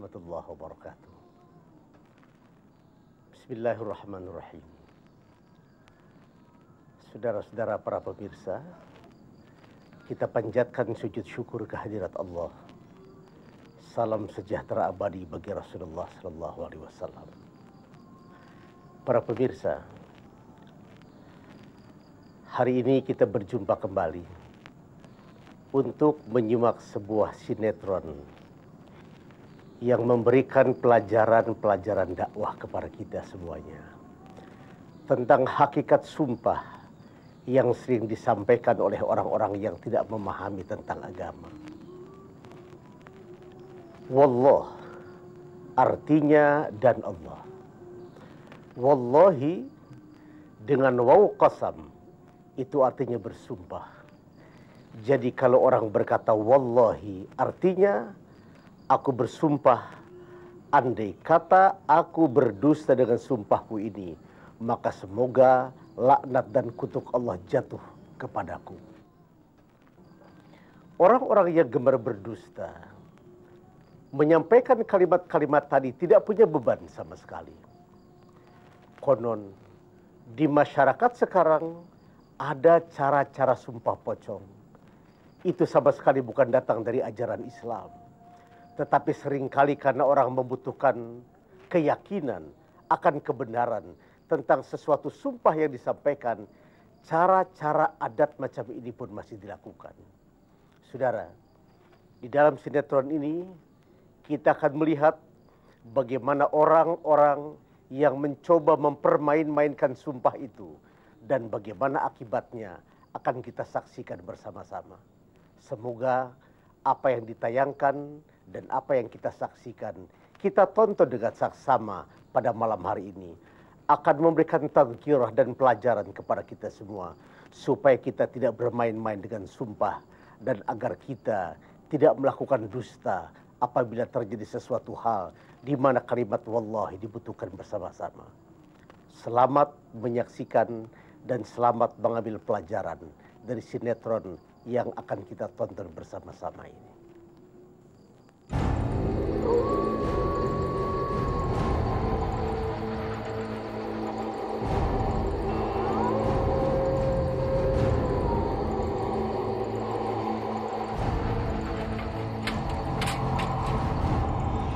warahmatullahi wabarakatuh. Bismillahirrahmanirrahim. Saudara-saudara para pemirsa, kita panjatkan sujud syukur kehadirat Allah. Salam sejahtera abadi bagi Rasulullah sallallahu alaihi wasallam. Para pemirsa, hari ini kita berjumpa kembali untuk menyimak sebuah sinetron yang memberikan pelajaran-pelajaran dakwah kepada kita semuanya tentang hakikat sumpah yang sering disampaikan oleh orang-orang yang tidak memahami tentang agama. Wallah artinya dan Allah. Wallahi dengan waw qasam itu artinya bersumpah. Jadi kalau orang berkata wallahi artinya aku bersumpah, andai kata aku berdusta dengan sumpahku ini, maka semoga laknat dan kutuk Allah jatuh kepadaku. Orang-orang yang gemar berdusta menyampaikan kalimat-kalimat tadi tidak punya beban sama sekali. Konon di masyarakat sekarang ada cara-cara sumpah pocong. Itu sama sekali bukan datang dari ajaran Islam. Tetapi seringkali karena orang membutuhkan keyakinan akan kebenaran tentang sesuatu sumpah yang disampaikan, cara-cara adat macam ini pun masih dilakukan. Saudara, di dalam sinetron ini kita akan melihat bagaimana orang-orang yang mencoba mempermain-mainkan sumpah itu dan bagaimana akibatnya akan kita saksikan bersama-sama. Semoga apa yang ditayangkan dan apa yang kita saksikan, kita tonton dengan saksama pada malam hari ini, akan memberikan tazkirah dan pelajaran kepada kita semua, supaya kita tidak bermain-main dengan sumpah, dan agar kita tidak melakukan dusta apabila terjadi sesuatu hal di mana kalimat wallahi dibutuhkan bersama-sama. Selamat menyaksikan dan selamat mengambil pelajaran dari sinetron yang akan kita tonton bersama-sama ini.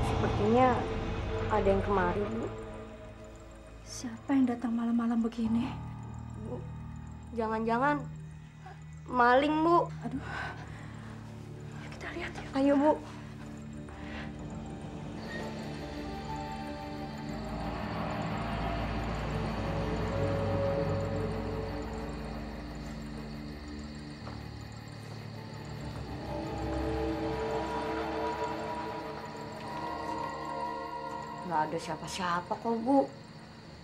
Sepertinya ada yang kemari, Bu. Siapa yang datang malam-malam begini? Bu, jangan-jangan maling, Bu. Aduh, kita lihat ya. Ayo, Bu. Nggak ada siapa-siapa kok, Bu.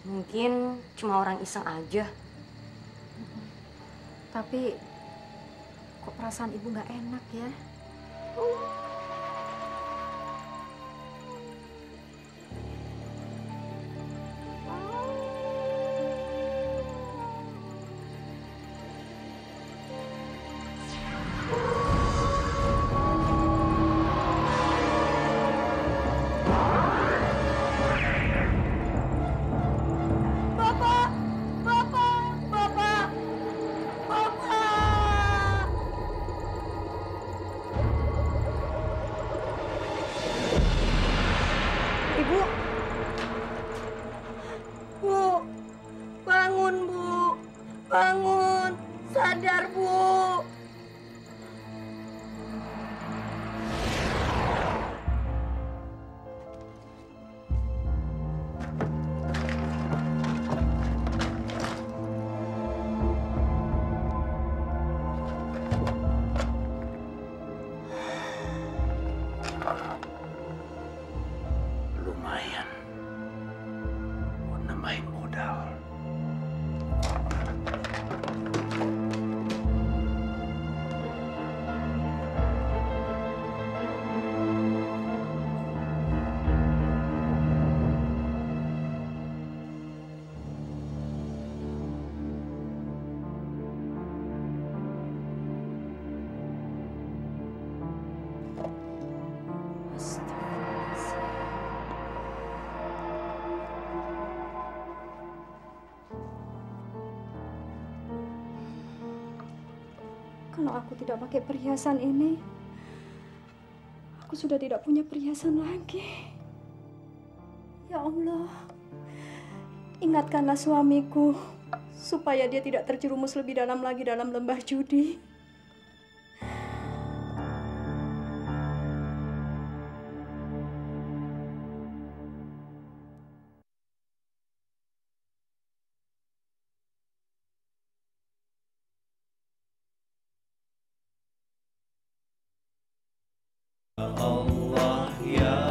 Mungkin cuma orang iseng aja. Tapi kok perasaan ibu nggak enak ya? Ibu. Bu. Bangun, Bu. Bangun. Sadar, Bu. Lumayan, mau nambahin modal. Kalau aku tidak pakai perhiasan ini, aku sudah tidak punya perhiasan lagi. Ya Allah, ingatkanlah suamiku supaya dia tidak terjerumus lebih dalam lagi dalam lembah judi. Allah ya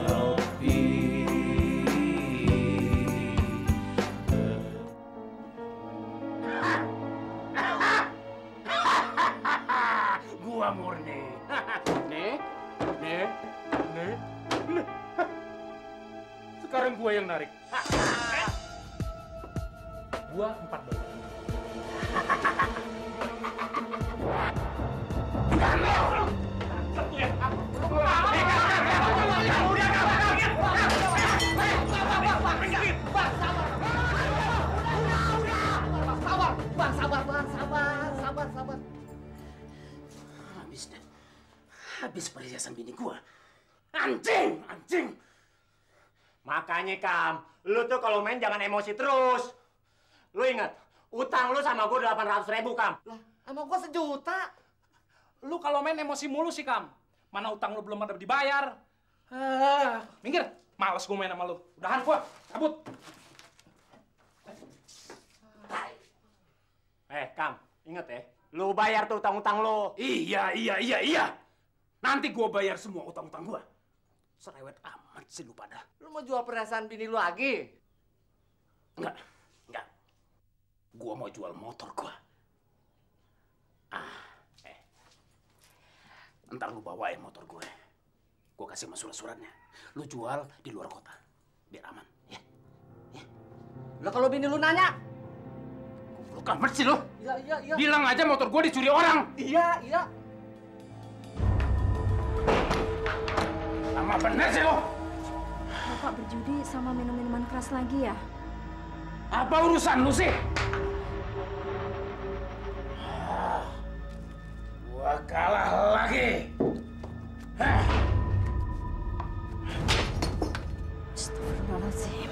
Rabbi. Gua murni. Nih, nih, nih, nih. Sekarang gua yang narik. Gua $4. Sabar. Habis deh. Habis perhiasan bini gua. Anjing. Makanya, Kam, lu tuh kalau main jangan emosi terus. Lu ingat, utang lu sama gua 800.000, Kam. Lah, sama gua 1 juta. Lu kalau main emosi mulu sih, Kam. Mana utang lu belum ada dibayar. Minggir. Males gua main sama lu. Udahan gua, cabut. Kam, inget ya. Lu bayar tuh utang-utang lu. Iya. Nanti gua bayar semua utang-utang gua. Cerewet amat sih lu pada. Lu mau jual perhiasan bini lu lagi? Enggak. Gua mau jual motor gua. Ntar lu bawain motor gue. Gua kasih sama surat-suratnya. Lu jual di luar kota. Biar aman, ya. Lah kalau bini lu nanya? Lu kamet sih lu. Iya. Bilang aja motor gua dicuri orang. Iya. Lama bener sih lu. Bapak berjudi sama minum minuman keras lagi ya? Apa urusan lu sih? Gua kalah lagi. Astagfirullahaladzim.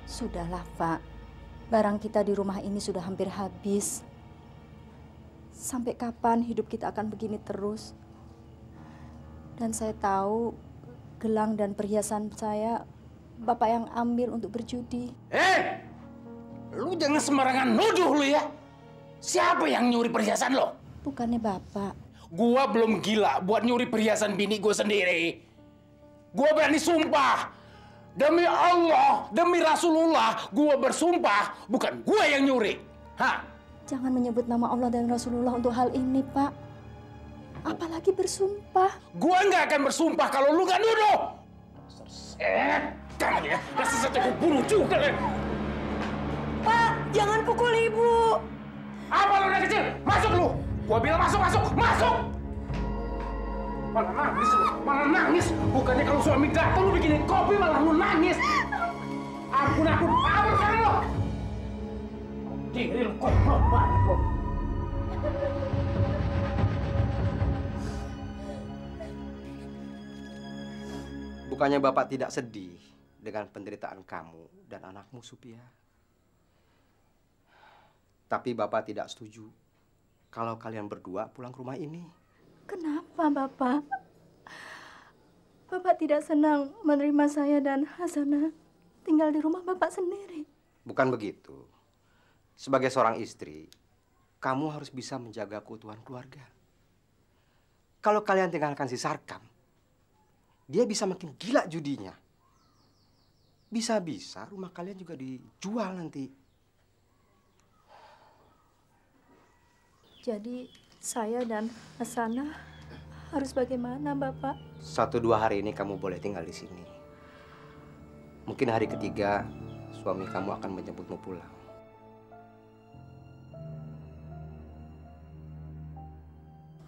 Sudahlah, Pak. Barang kita di rumah ini sudah hampir habis. Sampai kapan hidup kita akan begini terus? Dan saya tahu gelang dan perhiasan saya Bapak yang ambil untuk berjudi. Lu jangan sembarangan nuduh lu ya. Siapa yang nyuri perhiasan lo? Bukannya Bapak. Gua belum gila buat nyuri perhiasan bini gua sendiri. Gua berani sumpah. Demi Allah, demi Rasulullah, gua bersumpah bukan gua yang nyuri. Jangan menyebut nama Allah dan Rasulullah untuk hal ini, Pak. Apalagi bersumpah. Gua nggak akan bersumpah kalau lu nggak nuduh. Setan ya, dasar saja gua bunuh juga ya. Pak, jangan pukul Ibu. Apa lu udah kecil? Masuk lu. Gua bilang masuk. Malah nangis. Bukannya kalau suami datang lu bikinin kopi malah lu nangis. Ampun kan lu. Diri lu goblok banget lu. Bukannya Bapak tidak sedih dengan penderitaan kamu dan anakmu, Supia. Tapi Bapak tidak setuju kalau kalian berdua pulang ke rumah ini. Kenapa, Bapak? Bapak tidak senang menerima saya dan Hasanah tinggal di rumah Bapak sendiri. Bukan begitu. Sebagai seorang istri, kamu harus bisa menjaga keutuhan keluarga. Kalau kalian tinggalkan si Sarkam, dia bisa makin gila judinya. Bisa-bisa rumah kalian juga dijual nanti. Jadi saya dan Hasanah harus bagaimana, Bapak? 1-2 hari ini kamu boleh tinggal di sini. Mungkin hari ketiga suami kamu akan menjemputmu pulang.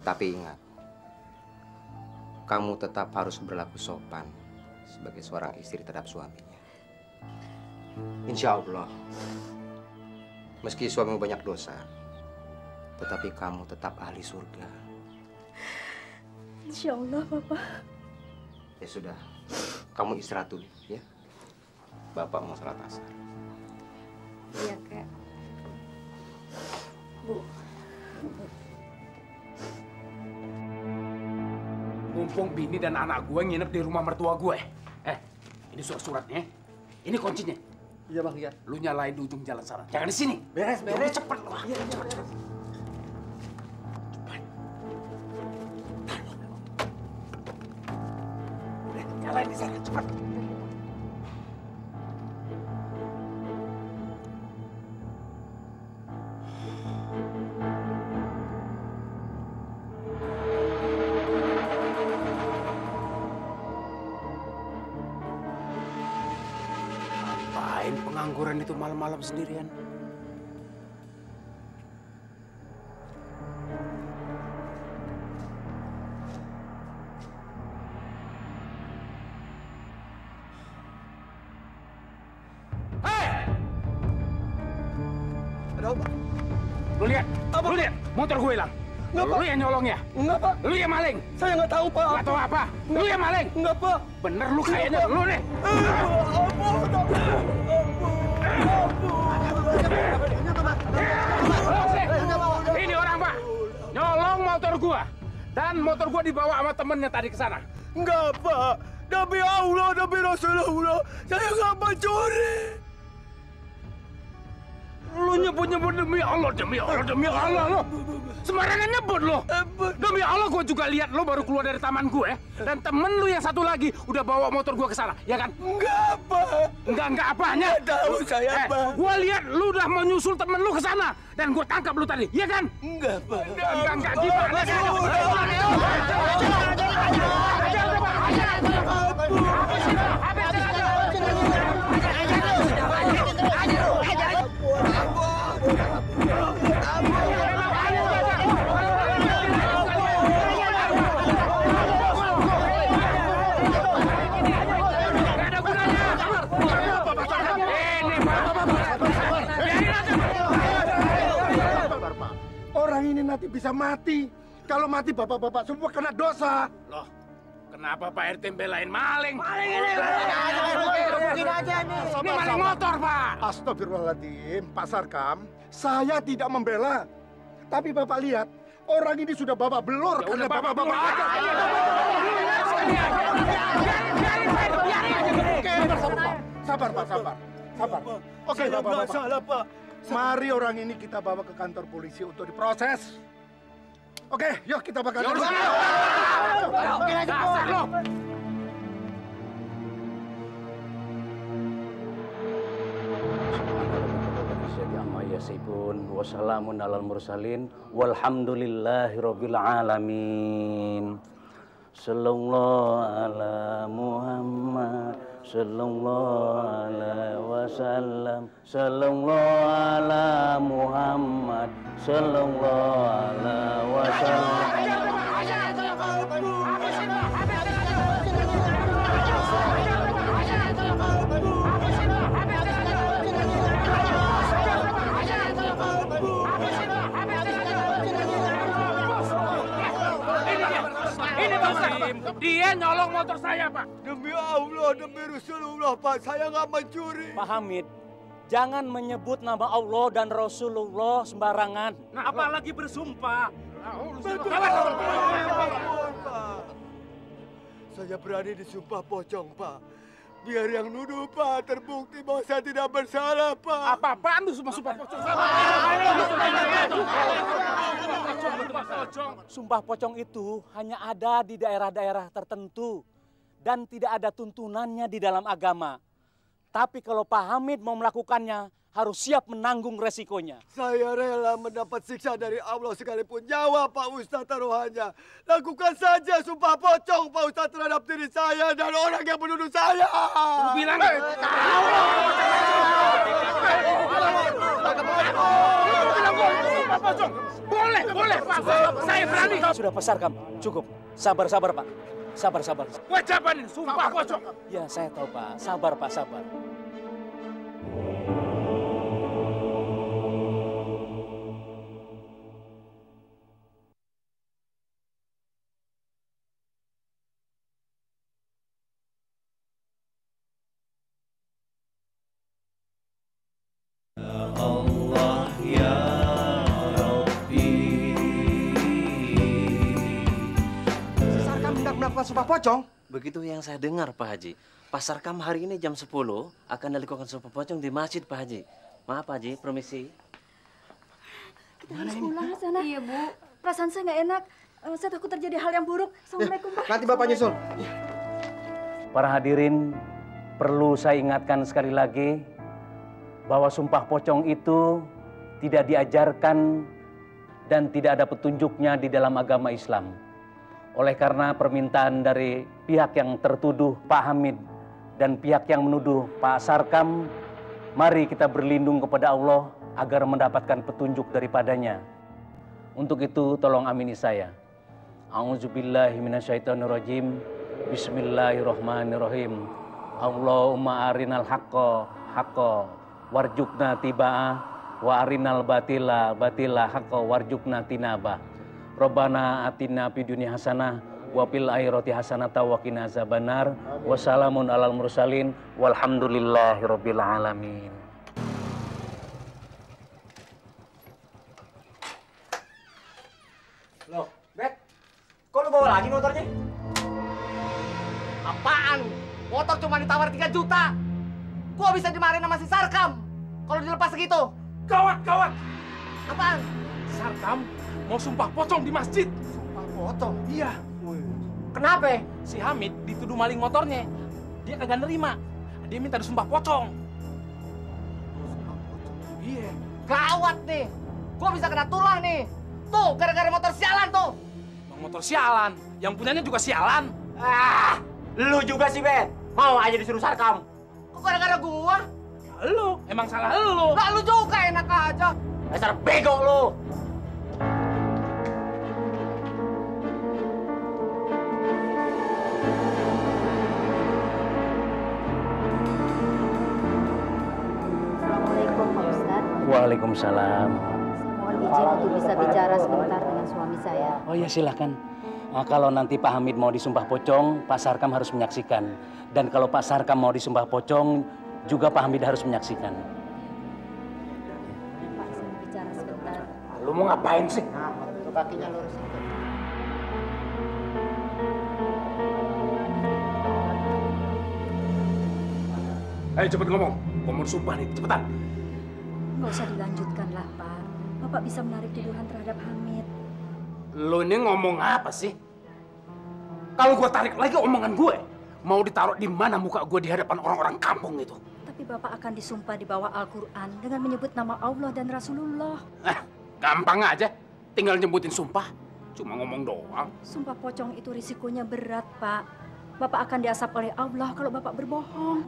Tapi ingat, kamu tetap harus berlaku sopan sebagai seorang istri terhadap suaminya. Insya Allah, meski suamimu banyak dosa, tetapi kamu tetap ahli surga. Insya Allah, Papa. Ya sudah, kamu istirahat dulu, ya. Bapak mau salat asar. Iya, Kak. Bu. Mumpung bini dan anak gue nginep di rumah mertua gue. Ini surat-suratnya. Ini kuncinya. Iya bang, iya. Lu nyalain di ujung jalan sana. Jangan di sini. Beres. Cepet lu. Iya, cepet. Nyalain di sana, cepat. Ngapain pengangguran itu malam-malam sendirian? Lu lihat, motor gue hilang. Enggak, Pak. Lu yang nyolong ya? Enggak, Pak. Lu yang maling? Saya nggak tahu, Pak. Nggak tahu apa? Lu yang maling? Enggak, Pak. Bener lu kayaknya, lu nih. Ini orang, Pak. Nyolong motor gua. Dan motor gua dibawa sama temennya tadi ke sana. Enggak, Pak. Demi Allah, demi Rasulullah, saya nggak mencuri. Lu nyebut-nyebut demi Allah lo. Sembarangan nyebut lo. Demi Allah gua juga lihat lo baru keluar dari taman gue. Dan temen lu yang satu lagi udah bawa motor gua ke sana, ya kan? Enggak, Pak. Enggak apanya? Nggak tahu saya, Pak. Gua lihat lu udah mau nyusul temen lu ke sana. Dan gua tangkap lu tadi, ya kan? Enggak, Pak. Enggak gimana sih? Orang ini nanti bisa mati. Kalau mati bapak-bapak semua kena dosa. Loh, kenapa Pak RT belain maling? Maling ini! Ini maling motor, Pak! Astagfirullahaladzim, Pak Sarkam. Saya tidak membela. Tapi Bapak lihat, orang ini sudah bapak belur karena bapak-bapak aja. Sabar, Pak, sabar. Oke, Bapak-bapak. Mari orang ini kita bawa ke kantor polisi untuk diproses. Oke, yuk kita bakal. Dasar lo! Wassalamun alal mursalin walhamdulillahirabbil alamin. Sallallahu ala Muhammad sallallahu alaihi wasallam. Sallallahu ala Muhammad sallallahu alaihi wasallam. Dia nyolong motor saya, Pak. Demi Allah, demi Rasulullah, Pak, saya nggak mencuri. Pak Hamid, jangan menyebut nama Allah dan Rasulullah sembarangan. Nah, apalagi bersumpah. Saya berani disumpah pocong, Pak. Biar yang nuduh, Pak, terbukti bahwa saya tidak bersalah, Pak. Apa-apaan tuh sumpah pocong? Sumpah pocong itu hanya ada di daerah-daerah tertentu dan tidak ada tuntunannya di dalam agama. Tapi kalau Pak Hamid mau melakukannya, harus siap menanggung resikonya. Saya rela mendapat siksa dari Allah sekalipun nyawa Pak Ustadz taruhannya. Lakukan saja sumpah pocong Pak Ustadz terhadap diri saya dan orang yang menuduh saya. Lu bilang boleh, Pak. Saya berani. Sudah Pak Sarkam, cukup. Sabar, Pak. Sabar. Wajaban sumpah pocong. Ya, saya tahu Pak. Sabar, Pak, sabar. melakukan sumpah pocong? Begitu yang saya dengar, Pak Haji. Pak Sarkam hari ini jam 10 akan dilakukan sumpah pocong di masjid, Pak Haji. Maaf, Pak Haji, permisi. Kita harus pulang sana. Iya, Bu. Perasaan saya nggak enak. Saya takut terjadi hal yang buruk. Assalamualaikum, Pak. Nanti Bapak nyusul. Para hadirin, perlu saya ingatkan sekali lagi bahwa sumpah pocong itu tidak diajarkan dan tidak ada petunjuknya di dalam agama Islam. Oleh karena permintaan dari pihak yang tertuduh Pak Hamid dan pihak yang menuduh Pak Sarkam, mari kita berlindung kepada Allah agar mendapatkan petunjuk daripadanya. Untuk itu tolong amini saya. A'udzubillahi minasyaitonirrajim. Bismillahirrahmanirrahim. Allahumma arinal haqqo haqqo warjukna tiba'ah wa arinal batila batila haqqo warjukna tinabah. Rabbana atina fid dunya hasanah wa fil akhirati hasanah wa qina azabannar. Wassalamun alal mursalin walhamdulillahirabbil alamin. Loh, Bet, kok lu bawa lagi motornya? Apaan? Motor cuma ditawar 3 juta. Gua bisa dimarahin sama si Sarkam kalau dilepas segitu. Gawat, gawat. Apaan? Sarkam mau sumpah pocong di masjid. Sumpah pocong? Iya. Kenapa? Si Hamid dituduh maling motornya. Dia kagak nerima. Dia minta disumpah pocong. Iya. Gawat nih. Gua bisa kena tulah nih. Tuh, gara-gara motor sialan tuh. Bang motor sialan. Yang punyanya juga sialan. Ah, lu juga sih, Bet. Mau aja disuruh Sarkam. Kok gara-gara gua? Ya lu, emang salah lu. Lah lu juga enak aja. Dasar bego lu. Assalamualaikum, Pak Ustadz. Waalaikumsalam. Mohon izin untuk bisa bicara sebentar dengan suami saya. Oh ya, silakan. Kalau nanti Pak Hamid mau disumpah pocong, Pak Sarkam harus menyaksikan. Dan kalau Pak Sarkam mau disumpah pocong, juga Pak Hamid harus menyaksikan. Pak, saya mau bicara sebentar. Lu mau ngapain sih? Nah, tuh kakinya lurus itu. Ayo cepet ngomong. Gua mau sumpah nih, cepetan. Nggak usah dilanjutkan lah, Pak. Bapak bisa menarik tuduhan terhadap Hamid. Lu ini ngomong apa sih? Kalau gua tarik lagi omongan gue, mau ditaruh di mana muka gue di hadapan orang-orang kampung itu? Tapi Bapak akan disumpah di bawah Al-Quran dengan menyebut nama Allah dan Rasulullah. Gampang aja. Tinggal nyebutin sumpah. Cuma ngomong doang. Sumpah pocong itu risikonya berat, Pak. Bapak akan diasap oleh Allah kalau Bapak berbohong.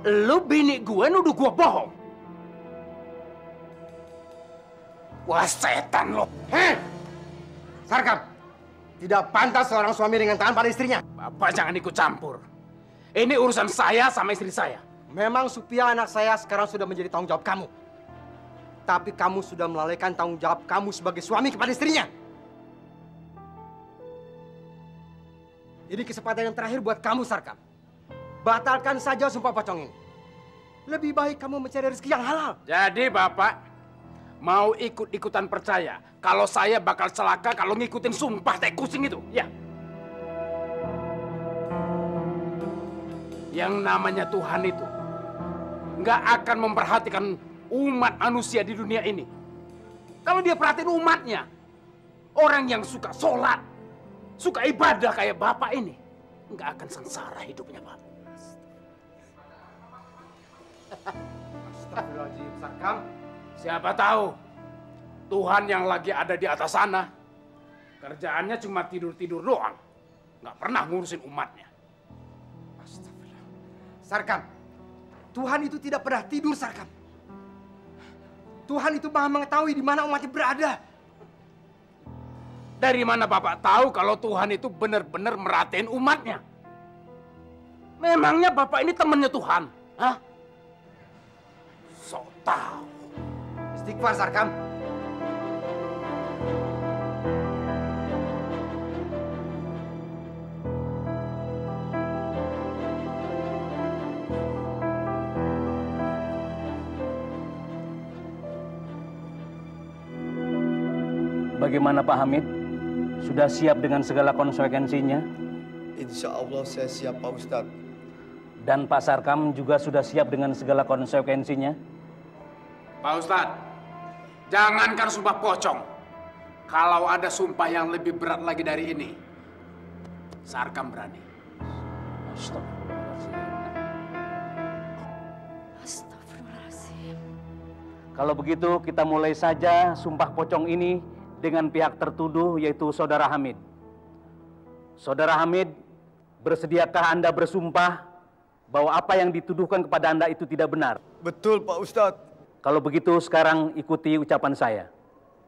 Lu bini gue nuduh gue bohong. Wah, setan lo. Hei! Sarkam, tidak pantas seorang suami dengan tangan pada istrinya. Bapak jangan ikut campur. Ini urusan saya sama istri saya. Memang Supia anak saya sekarang sudah menjadi tanggung jawab kamu. Tapi kamu sudah melalaikan tanggung jawab kamu sebagai suami kepada istrinya. Ini kesempatan yang terakhir buat kamu, Sarkam. Batalkan saja sumpah pocong ini. Lebih baik kamu mencari rezeki yang halal. Jadi Bapak mau ikut-ikutan percaya kalau saya bakal celaka kalau ngikutin sumpah teh kucing itu, ya? Yang namanya Tuhan itu nggak akan memperhatikan umat manusia di dunia ini. Kalau dia perhatiin umatnya, orang yang suka sholat, suka ibadah kayak Bapak ini, nggak akan sengsara hidupnya, Pak. Astagfirullahaladzim, Sarkam. Siapa tahu Tuhan yang lagi ada di atas sana kerjaannya cuma tidur-tidur doang, nggak pernah ngurusin umatnya. Astagfirullah. Sarkam, Tuhan itu tidak pernah tidur, Sarkam. Tuhan itu maha mengetahui di mana umatnya berada. Dari mana Bapak tahu kalau Tuhan itu benar-benar merhatiin umatnya? Memangnya Bapak ini temannya Tuhan? Hah? Sok tahu. Istighfar, Sarkam. Bagaimana Pak Hamid? sudah siap dengan segala konsekuensinya? Insya Allah saya siap, Pak Ustadz. Dan Pak Sarkam juga sudah siap dengan segala konsekuensinya? Pak Ustadz, jangankan sumpah pocong. Kalau ada sumpah yang lebih berat lagi dari ini, Sarkam berani. Astagfirullahaladzim. Kalau begitu kita mulai saja sumpah pocong ini dengan pihak tertuduh yaitu Saudara Hamid. Saudara Hamid, bersediakah Anda bersumpah bahwa apa yang dituduhkan kepada Anda itu tidak benar? Betul, Pak Ustadz. Kalau begitu sekarang ikuti ucapan saya.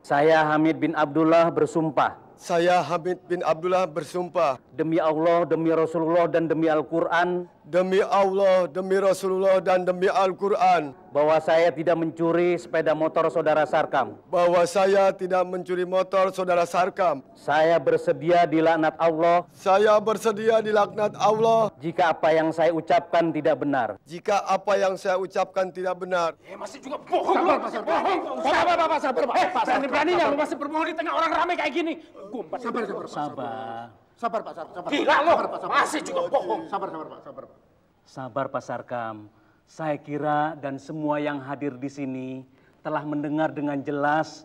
Saya Hamid bin Abdullah bersumpah. Saya Hamid bin Abdullah bersumpah. Demi Allah, demi Rasulullah, dan demi Al-Quran. Demi Allah, demi Rasulullah, dan demi Al-Quran. Bahwa saya tidak mencuri sepeda motor Saudara Sarkam. Bahwa saya tidak mencuri motor Saudara Sarkam. Saya bersedia dilaknat Allah. Saya bersedia dilaknat Allah. Jika apa yang saya ucapkan tidak benar. Jika apa yang saya ucapkan tidak benar. Masih juga bohong. Sabar, Pak. Bohong. Sabar, Pak. Sabar, Pak. Berani-beraninya lu masih berbohong di tengah orang ramai kayak gini. Sabar. Sabar, Pak. Sabar. Gila lo, masih juga bohong. Sabar, Pak. Sabar, Pak. Sabar, Pak Sarkam. Saya kira dan semua yang hadir di sini telah mendengar dengan jelas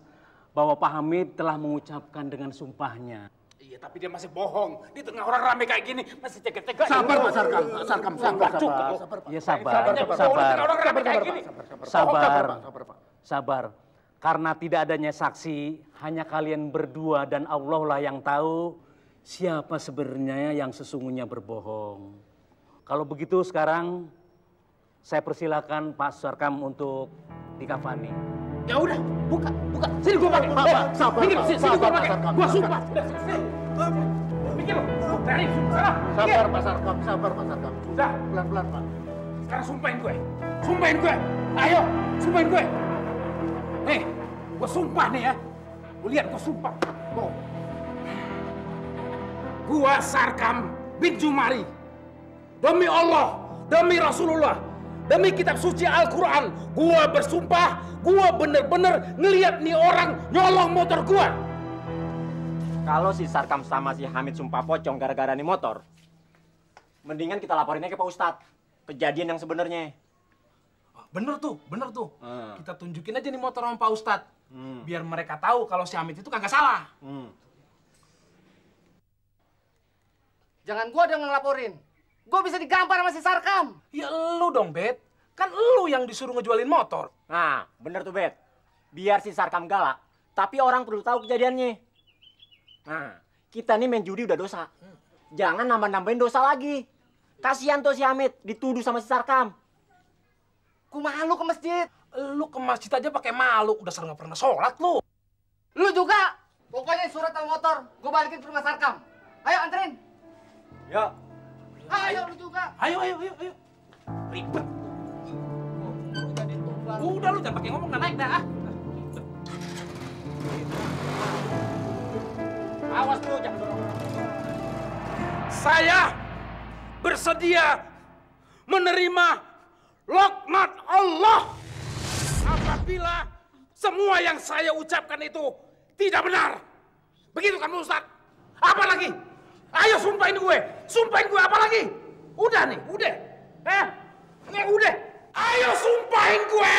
bahwa Pak Hamid telah mengucapkan dengan sumpahnya. Iya, tapi dia masih bohong. Di tengah orang ramai kayak gini, masih tega-tega. Sabar, Pak Sarkam. Sabar. Ya sabar. Karena tidak adanya saksi, hanya kalian berdua dan Allah lah yang tahu siapa sebenarnya yang sesungguhnya berbohong. Kalau begitu sekarang saya persilakan Pak Sarkam untuk dikafani. Ya udah, buka. Sini gua pakai. Sabar. Sini gua pakai. Gua sumpah. Sini. Mikir lo. Dari sana. Sabar, Pak Sarkam. Sudah, Pelan-pelan, Pak. sekarang sumpahin gue. Ayo, sumpahin gue. Nih, gue sumpah nih ya. Gue lihat, gue sumpah. Gue Sarkam bin Jumari. Demi Allah, demi Rasulullah, demi kitab suci Al-Quran, gue bersumpah, gue bener-bener ngeliat nih orang nyolong motor gue. Kalau si Sarkam sama si Hamid sumpah pocong gara-gara nih motor, mendingan kita laporinnya ke Pak Ustadz. Kejadian yang sebenarnya. Bener tuh. Kita tunjukin aja nih motor sama Pak Ustadz. Biar mereka tahu kalau si Hamid itu kagak salah. Jangan gua dong ngelaporin. Gua bisa digampar sama si Sarkam. Ya lu dong, Bet. Kan lu yang disuruh ngejualin motor. Nah, bener tuh, Bet. Biar si Sarkam galak, tapi orang perlu tahu kejadiannya. Nah, kita nih main judi udah dosa. Jangan nambah-nambahin dosa lagi. Kasihan tuh si Hamid dituduh sama si Sarkam. Ku malu ke masjid. Lu ke masjid aja pakai malu, udah sering nggak pernah sholat lu. Lu juga. Pokoknya surat sama motor, gua balikin ke rumah Sarkam. Ayo anterin. Ya. Ayo lu juga. Ayo. Ribet. Udah lu jangan pakai ngomong, nggak naik dah. Awas lu, jangan dorong. Saya bersedia menerima laknat Allah apabila semua yang saya ucapkan itu tidak benar. Begitu kan, Ustaz? Apa lagi? Ayo sumpahin gue apa lagi? Udah nih, udah. Udah. Ayo sumpahin gue.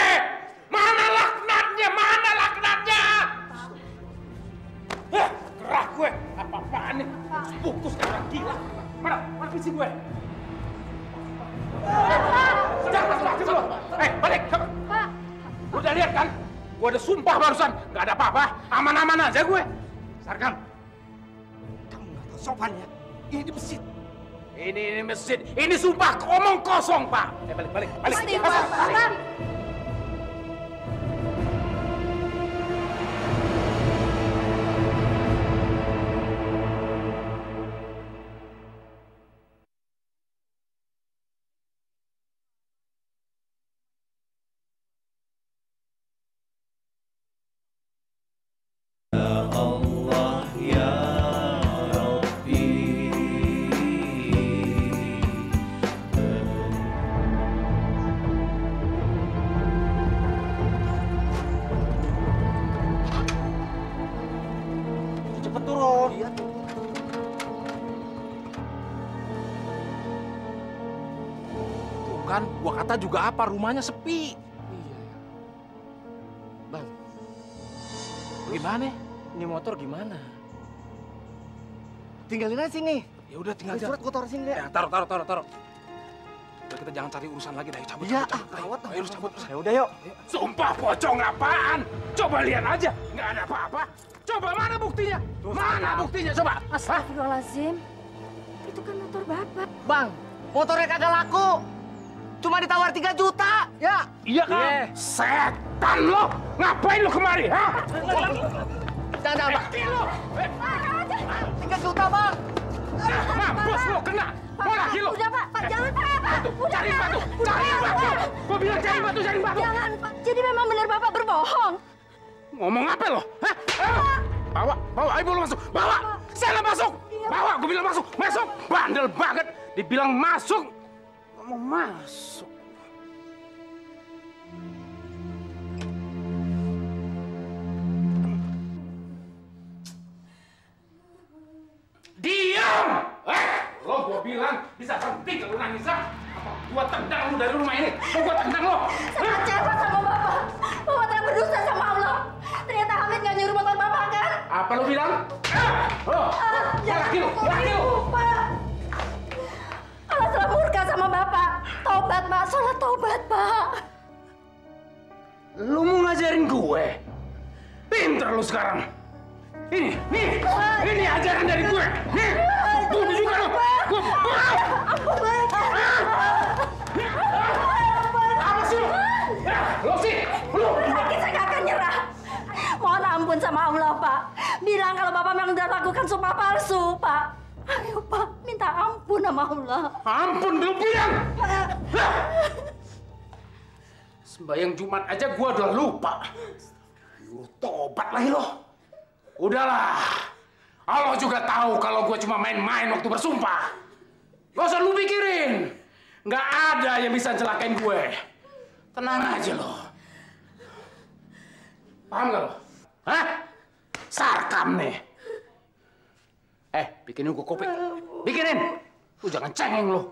Mana laknatnya? Gerah gue. Apa-apaan nih? Putus kayak orang gila. Mana visi gue? Jangan masuk dulu. Balik. Pak. Udah lihat kan? Gue ada sumpah barusan. Gak ada apa-apa. Aman-aman aja gue. Sarkam. Kamu gak tahu sopan ya? Ini di masjid. Ini masjid. Ini sumpah omong kosong, Pak. Balik. Pak. Iya tuh. Tuh kan, gua kata juga apa, rumahnya sepi. Iya. Bang, Gimana? ini motor gimana? Tinggalin aja sini. Ya udah tinggal Ini aja. surat gua taruh sini deh. Ya, taruh. Udah kita jangan cari urusan lagi dah. Cabut. Iya, cabut. gawat. Ayo cabut. Ya udah yuk. Sumpah pocong apaan? Coba lihat aja, nggak ada apa-apa. Coba mana buktinya? Mana buktinya coba? Astagfirullahaladzim. Itu kan motor Bapak. Bang, motornya kagak laku. Cuma ditawar 3 juta, ya. Iya kan? Setan lo! Ngapain lo kemari, ha? Jangan, Bang. Lo! 3 juta, Bang. Mampus lo, kena! Mau lagi lo! Udah Pak, Pak jangan Pak. Cari batu! Cari batu! Gua bilang cari batu, cari batu! Jangan Pak. Jadi memang benar Bapak berbohong. Ngomong apa lo? Hah? Bawa, ayo lo masuk! Bawa! Saya masuk! Bawa, gua bilang masuk! Masuk! Bandel banget! Dibilang masuk! Mau masuk. Diam! Lo gua bilang bisa berhenti kalau nangis, ha? Apa gua tendang lu dari rumah ini? Mau gua tendang lo? Saya kecewa sama Bapak. Bapak telah berdosa sama Allah. Ternyata Hamid nggak nyuruh motor Bapak kan? Apa lo bilang? Laki lo! Pak. Allah telah murka sama Bapak. Tobat Pak, sholat tobat Pak. Lu mau ngajarin gue? Pinter lu sekarang. Ini ajaran dari gue. Nih, bunuh juga lu. Apa sih lu? Lu sih, lu. Saya nggak akan nyerah. Mohon ampun sama Allah Pak. Bilang kalau Bapak memang sudah lakukan sumpah palsu Pak. Ayo Pak, minta ampun sama Allah. Ampun lu bilang. Sembayang Jumat aja gua udah lupa. Lu tobat lagi lo. Udahlah. Allah juga tahu kalau gua cuma main-main waktu bersumpah. Gak usah lu pikirin. Nggak ada yang bisa celakain gue. Tenang aja lo. Paham gak lo? Hah? Sarkam nih. Bikinin gua kopi. Bikinin. Lu jangan cengeng lo.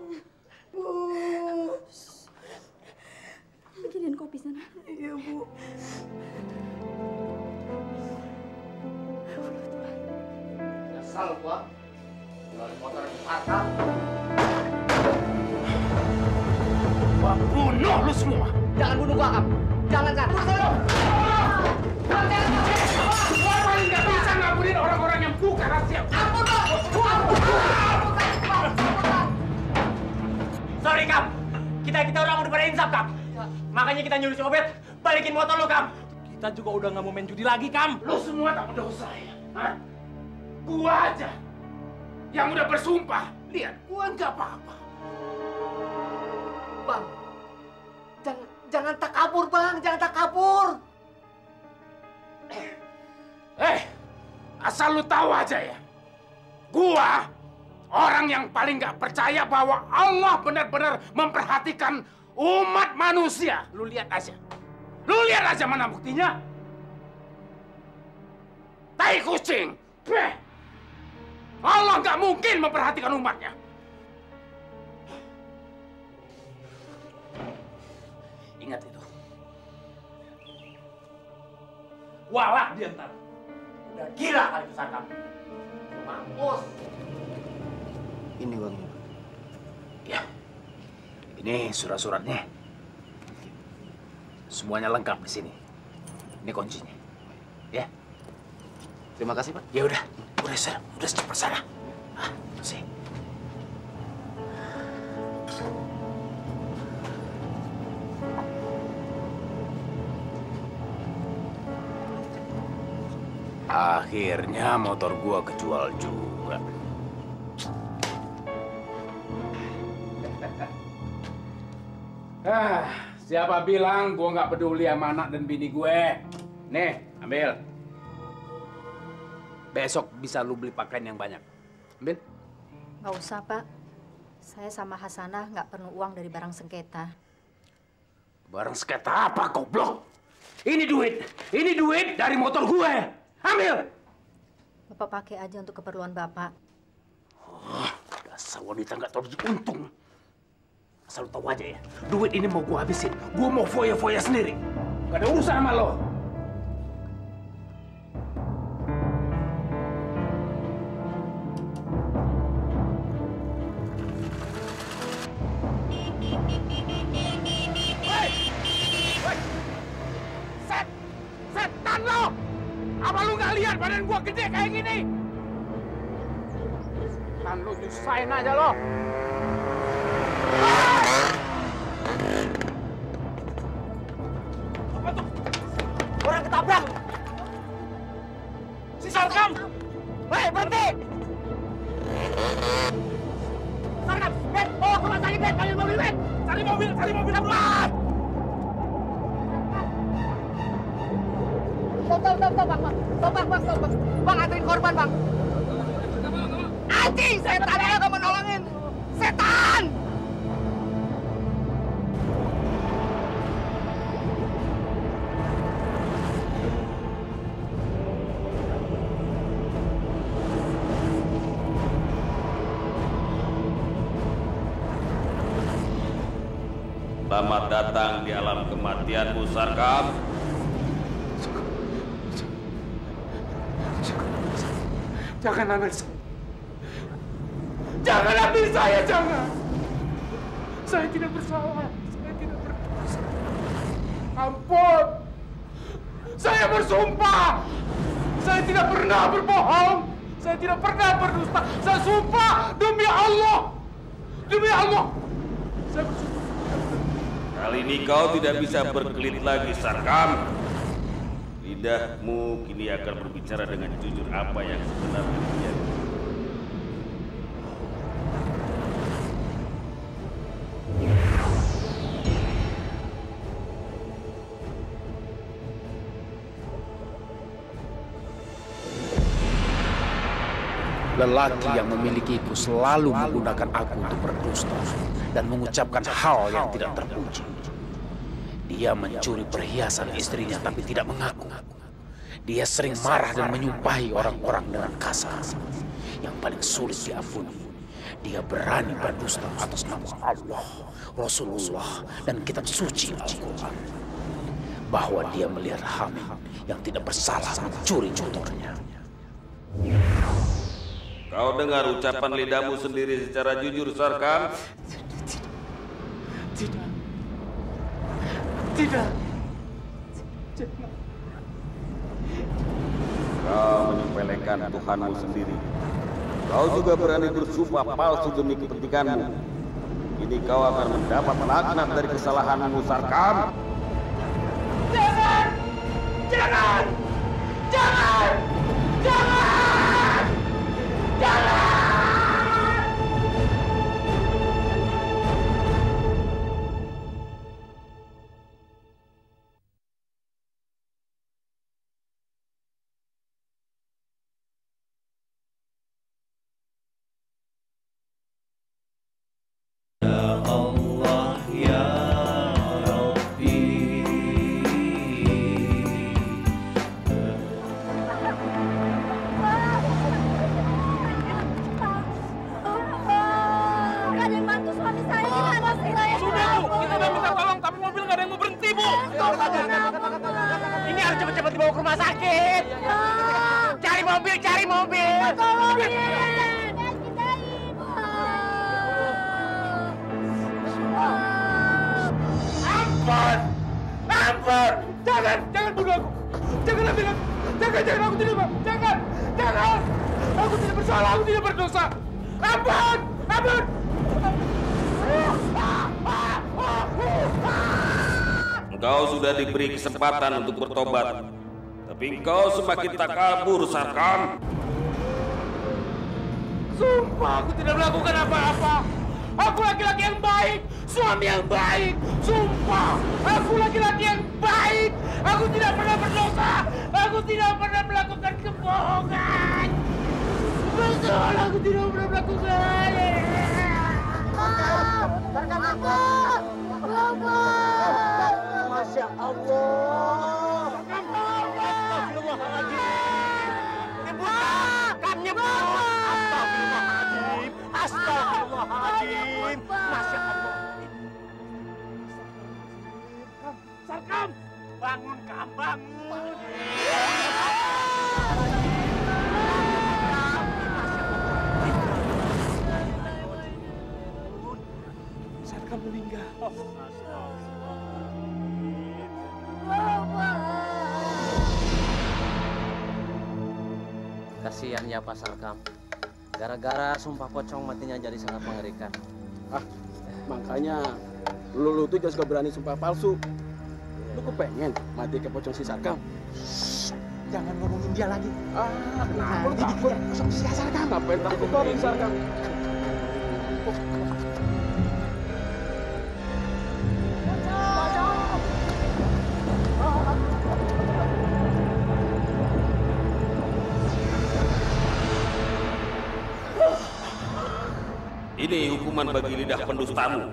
Bikinin kopi sana. Iya, Bu. Nyesal gua. Jual motor Sarkam. Gua bunuh lu semua. Jangan bunuh gua, Kang. Jangan, Kang. Gua paling nggak bisa ngampunin orang-orang yang buka rahasia. Ampun, Bang. Sorry, Kam. Kita orang udah pada insaf, Kam. Makanya kita nyuruh si Obed balikin motor lo, Kam. Kita juga udah nggak mau main judi lagi, Kam. Lu semua tak berdosa ya? Hah? Gua aja yang udah bersumpah. Lihat, gua nggak apa-apa. Bang, jangan takabur, Bang. Jangan takabur. Asal lu tahu aja ya. Gua orang yang paling nggak percaya bahwa Allah benar-benar memperhatikan umat manusia. Lu lihat aja. Lu lihat aja mana buktinya. Tai kucing. Beh. Allah nggak mungkin memperhatikan umatnya. Ingat itu. Walah dia ntar. Udah gila kali itu Sarkam. Mampus. Ini uangnya. Ya. Ini surat-suratnya. Semuanya lengkap di sini. Ini kuncinya. Ya. Terima kasih, Pak. Ya udah cepat sana. Sih. Akhirnya motor gua kejual juga. Siapa bilang gua nggak peduli sama anak dan bini gue? Nih, ambil. Besok bisa lu beli pakaian yang banyak. Ambil. Nggak usah, Pak. Saya sama Hasanah nggak perlu uang dari barang sengketa. Barang sengketa apa, goblok? Ini duit dari motor gue. Ambil. Bapak pakai aja untuk keperluan Bapak. Oh, dasar wanita nggak tahu untung. Asal lu tahu aja ya, duit ini mau gua habisin. Gua mau foya-foya sendiri. Gak ada urusan sama lo. Setan lo! Apa lu nggak lihat badan gua gede kayak gini? Setan lu nyusahin aja lo. Apa tuh? Orang ketabrak! Si Sarkam! Hei, berhenti! Sarkam! Bet! Oh, ke rumah sakit, Bet! Panggil mobil, Bet! Cari mobil ambulans! Stop, Bang. Bang, anterin korban, Bang. Anjing, setan aja kamu nolongin. Setan! Selamat datang di alam kematianmu, Sarkam. Jangan ambil saya. Jangan ambil saya, jangan. Saya tidak bersalah. Saya tidak berdosa. Ampun. Saya bersumpah. Saya tidak pernah berbohong. Saya tidak pernah berdusta. Saya sumpah demi Allah. Demi Allah. Saya bersumpah. Kali ini kau tidak bisa berkelit lagi, Sarkam. Lidahmu kini akan berbicara dengan jujur apa yang sebenarnya terjadi. Lelaki yang memilikiku selalu menggunakan aku untuk berdusta dan mengucapkan hal yang tidak terpuji. Dia mencuri perhiasan istrinya tapi tidak mengaku. Dia sering marah dan menyumpahi orang-orang dengan kasar. Yang paling sulit diampuni, dia berani berdusta atas nama Allah, Rasulullah, dan kitab suci Al-Quran. Bahwa dia melihat Hamid yang tidak bersalah mencuri motornya. Kau dengar ucapan lidahmu sendiri secara jujur, Sarkam? Tidak. Kau menyepelekan Tuhanmu sendiri. Kau juga berani bersumpah palsu demi kepentinganmu. Kini kau akan mendapat laknat dari kesalahanmu, Sarkam. Jangan! Jangan! Jangan! Jangan! Jangan! Ini harus cepat-cepat dibawa ke rumah sakit. Cari mobil. Ampun! Jangan bunuh aku! Jangan ambil aku! Jangan, aku tidak mau! Jangan! Aku tidak bersalah, aku tidak berdosa! Ampun! Engkau sudah diberi kesempatan untuk bertobat, tapi engkau semakin takabur, Sarkam. Sumpah, aku tidak melakukan apa-apa. Aku laki-laki yang baik, suami yang baik. Sumpah, aku laki-laki yang baik. Aku tidak pernah berdosa. Aku tidak pernah melakukan kebohongan. Betul, aku tidak pernah melakukan. Masya Allah. Astagfirullahaladzim. Kasihan ya Pak Sarkam. Gara-gara sumpah pocong matinya jadi sangat mengerikan. Makanya lu tuh jangan suka berani sumpah palsu. Lu kepengen mati ke pocong si Sarkam? Jangan ngomongin dia lagi. Kenapa lu takut sama si Sarkam? Ngapain takut sama si Sarkam? Ini hukuman bagi lidah pendustamu.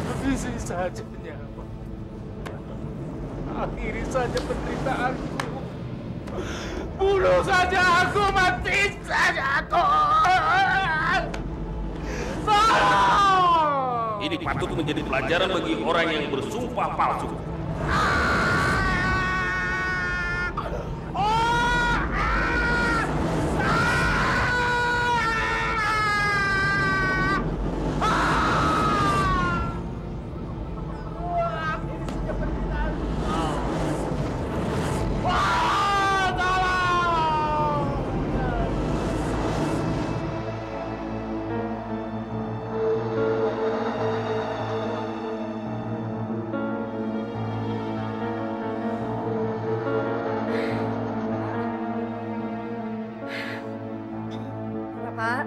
Habisi saja nyawa. Akhiri saja penderitaanku. Bunuh saja aku, mati saja aku. Ini patut menjadi pelajaran bagi orang yang bersumpah palsu. Pak.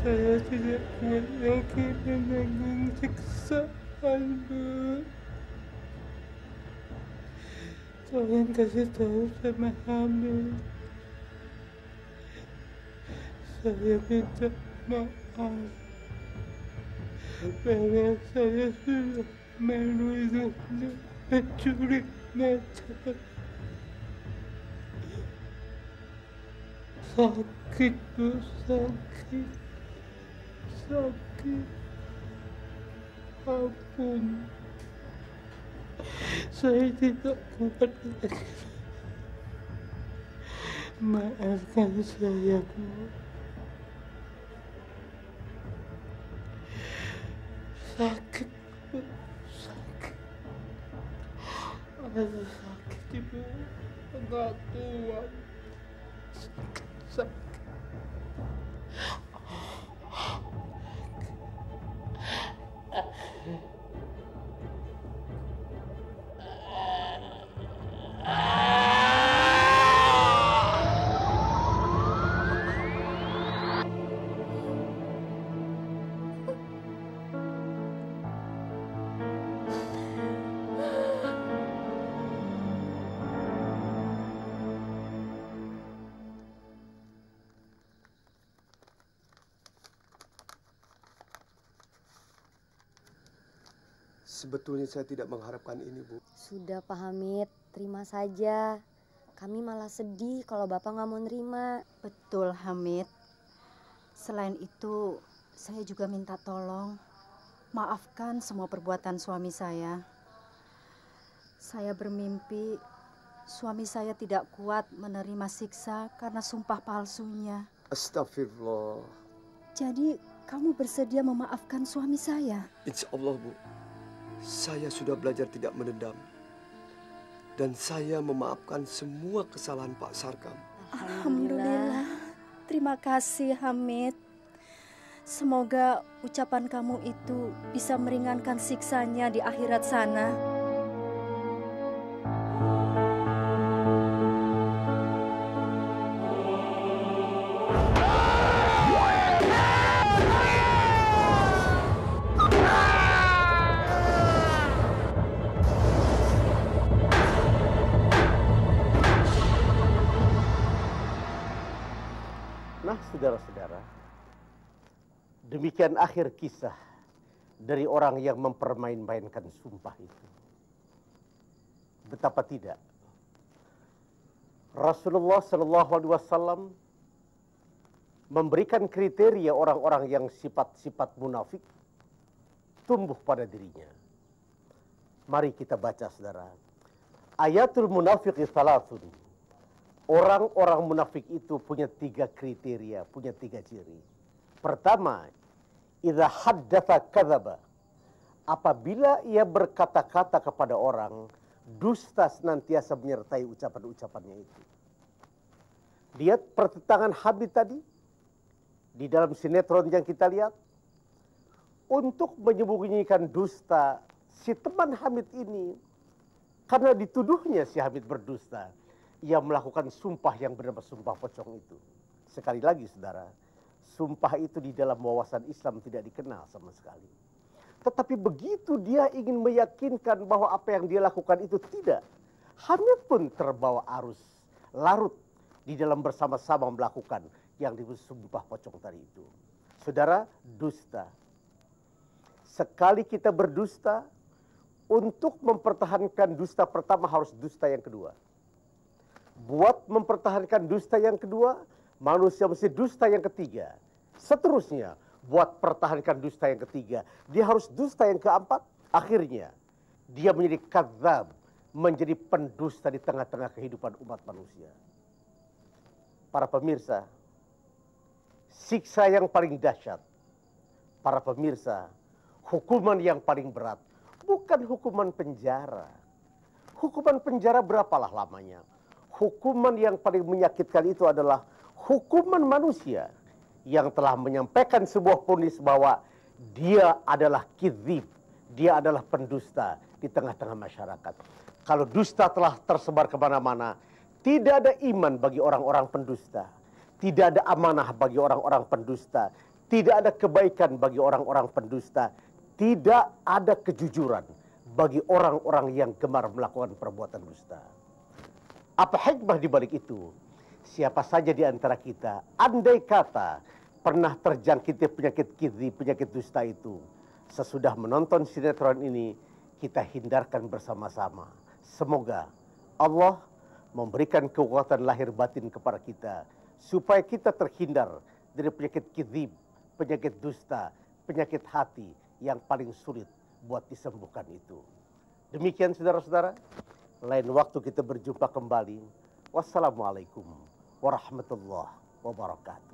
Saya tidak kuat lagi menanggung siksaan, Bu. Tolong kasih tahu sama Hamid. Saya minta maaf. Bahwa saya sudah menuduh pencuri mata. Sakit, Bu, sakit. Sakit. Ampun. Saya tidak kuat lagi. Maafkan saya, Bu. Sakit, Bu. Sakit. Ada sakit, Ibu. Enggak kuat. Sakit, sakit. Sebetulnya saya tidak mengharapkan ini, Bu. Sudah Pak Hamid, terima saja. Kami malah sedih kalau Bapak nggak mau nerima. Betul, Hamid. Selain itu, saya juga minta tolong. Maafkan semua perbuatan suami saya. Saya bermimpi suami saya tidak kuat menerima siksa karena sumpah palsunya. Astagfirullah. Jadi, kamu bersedia memaafkan suami saya? Insya Allah, Bu. Saya sudah belajar tidak menendam. Dan saya memaafkan semua kesalahan Pak Sarkam. Alhamdulillah. Terima kasih, Hamid. Semoga ucapan kamu itu bisa meringankan siksanya di akhirat sana. Nah, saudara-saudara, demikian akhir kisah dari orang yang mempermain-mainkan sumpah itu. betapa tidak. Rasulullah Shallallahu Alaihi Wasallam memberikan kriteria orang-orang yang sifat-sifat munafik tumbuh pada dirinya. Mari kita baca, saudara. Ayatul munafiqi salatun. Orang-orang munafik itu punya 3 kriteria, punya 3 ciri. Pertama, idza haddatsa kadzaba. Apabila ia berkata-kata kepada orang, dusta senantiasa menyertai ucapan-ucapannya itu. Lihat pertentangan Hamid tadi di dalam sinetron yang kita lihat. Untuk menyembunyikan dusta si teman Hamid ini, karena dituduhnya si Hamid berdusta, ia melakukan sumpah yang bernama sumpah pocong itu. Sekali lagi saudara, sumpah itu di dalam wawasan Islam tidak dikenal sama sekali. Tetapi begitu dia ingin meyakinkan bahwa apa yang dia lakukan itu tidak, Hamid pun terbawa arus, larut di dalam bersama-sama melakukan yang disebut sumpah pocong tadi itu. Saudara, dusta. Sekali kita berdusta, untuk mempertahankan dusta pertama harus dusta yang kedua. Buat mempertahankan dusta yang kedua, manusia mesti dusta yang ketiga. Seterusnya, buat pertahankan dusta yang ketiga, dia harus dusta yang keempat. Akhirnya, dia menjadi kadzab, menjadi pendusta di tengah-tengah kehidupan umat manusia. Para pemirsa, siksa yang paling dahsyat. Para pemirsa, hukuman yang paling berat. Bukan hukuman penjara. Hukuman penjara berapalah lamanya. Hukuman yang paling menyakitkan itu adalah hukuman manusia yang telah menyampaikan sebuah vonis bahwa dia adalah kidzib, dia adalah pendusta di tengah-tengah masyarakat. Kalau dusta telah tersebar kemana-mana, tidak ada iman bagi orang-orang pendusta, tidak ada amanah bagi orang-orang pendusta, tidak ada kebaikan bagi orang-orang pendusta, tidak ada kejujuran bagi orang-orang yang gemar melakukan perbuatan dusta. Apa hikmah di balik itu? Siapa saja di antara kita, andai kata pernah terjangkiti penyakit kidzib, penyakit dusta itu, sesudah menonton sinetron ini, kita hindarkan bersama-sama. Semoga Allah memberikan kekuatan lahir batin kepada kita, supaya kita terhindar dari penyakit kidzib, penyakit dusta, penyakit hati yang paling sulit buat disembuhkan itu. Demikian saudara-saudara, lain waktu kita berjumpa kembali. Wassalamualaikum warahmatullahi wabarakatuh.